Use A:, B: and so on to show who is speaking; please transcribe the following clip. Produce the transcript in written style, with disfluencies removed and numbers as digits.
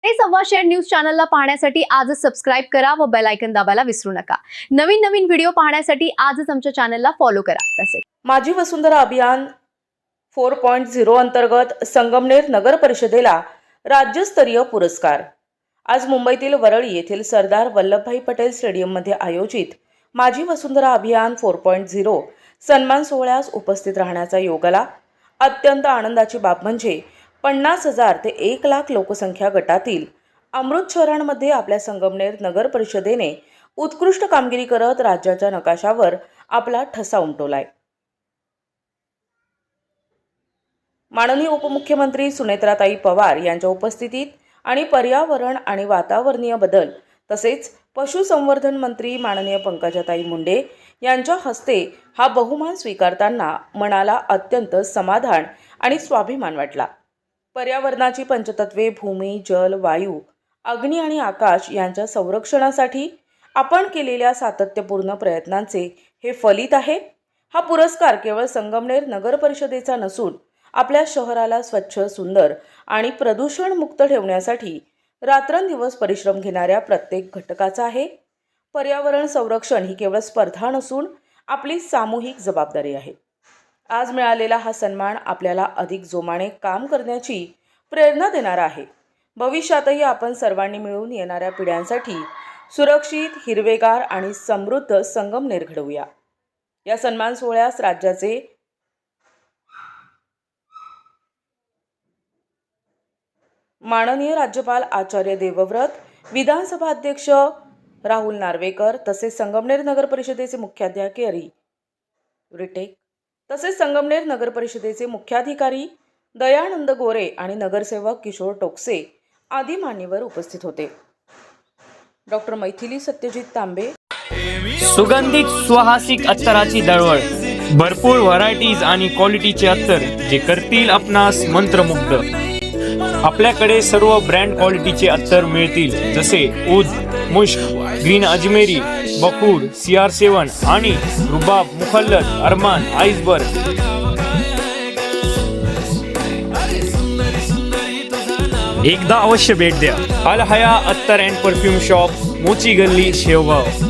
A: हे सव्वाशेर न्यूज चॅनलला पाहण्यासाठी आजच सबस्क्राइब करा व बेल आयकॉन दाबायला विसरू नका। नवीन नवीन व्हिडिओ पाहण्यासाठी आजच आमच्या चॅनलला फॉलो करा। तसेच
B: माझी वसुंधरा अभियान 4.0 अंतर्गत संगमनेर नगर परिषदेला राज्यस्तरीय पुरस्कार। आज मुंबईतील वरळी येथील सरदार वल्लभभाई पटेल स्टेडियममध्ये आयोजित माझी वसुंधरा अभियान 4.0 सन्मान सोहळ्यास उपस्थित राहण्याचा योग आला। अत्यंत आनंदाची बाब म्हणजे 50,000 ते 1,00,000 लोकसंख्या गटातील अमृत शहरांमध्ये आपल्या संगमनेर नगर परिषदेने उत्कृष्ट कामगिरी करत राज्याच्या नकाशावर आपला ठसा उमटवलाय। माननीय उपमुख्यमंत्री सुनेत्राताई पवार यांच्या उपस्थितीत आणि पर्यावरण आणि वातावरणीय बदल तसेच पशुसंवर्धन मंत्री माननीय पंकजाताई मुंडे यांच्या हस्ते हा बहुमान स्वीकारताना मनाला अत्यंत समाधान आणि स्वाभिमान वाटला। पर्यावरणाची पंचतत्वे भूमी, जल, वायू, अग्नी आणि आकाश यांच्या संरक्षणासाठी आपण केलेल्या सातत्यपूर्ण प्रयत्नांचे हे फलित आहे। हा पुरस्कार केवळ संगमनेर नगर परिषदेचा नसून आपल्या शहराला स्वच्छ, सुंदर आणि प्रदूषण मुक्त ठेवण्यासाठी रात्रंदिवस परिश्रम घेणाऱ्या प्रत्येक घटकाचा आहे। पर्यावरण संरक्षण ही केवळ स्पर्धा नसून आपली सामूहिक जबाबदारी आहे। आज मिळालेला हा सन्मान आपल्याला अधिक जोमाने काम करण्याची प्रेरणा देणारा आहे। भविष्यातही आपण सर्वांनी मिळून येणाऱ्या पिढ्यांसाठी सुरक्षित, हिरवेगार आणि समृद्ध संगमनेर घडवूया। या सन्मान सोहळ्यास राज्याचे माननीय राज्यपाल आचार्य देवव्रत, विधानसभा अध्यक्ष राहुल नार्वेकर तसेच संगमनेर नगर परिषदेचे मुख्याधिकारी संगमनेर नगर परिषदेचे मुख्याधिकारी दयानंद गोरे आणि नगरसेवक किशोर टोकसे आदी मान्यवर उपस्थित होते। डॉक्टर मैथिली सत्यजित तांबे।
C: सुगंधित सुवासिक अत्तराची दळवळ, भरपूर व्हरायटीज आणि क्वालिटीचे अत्तर जे करतील आपणास मंत्रमुग्ध। आपल्याकडे सर्व ब्रँड क्वालिटीचे अत्तर मिळतील, जसे ऊद, मुश्क, ग्रीन अजमेरी, बखूर, CR7 आणि रुबाब, मुखल्लत, अरमान, आइसबर्ग। एकदा अवश्य भेट द्या। अल हया अत्तर अँड परफ्यूम शॉप, मोची गल्ली, शेवगाव।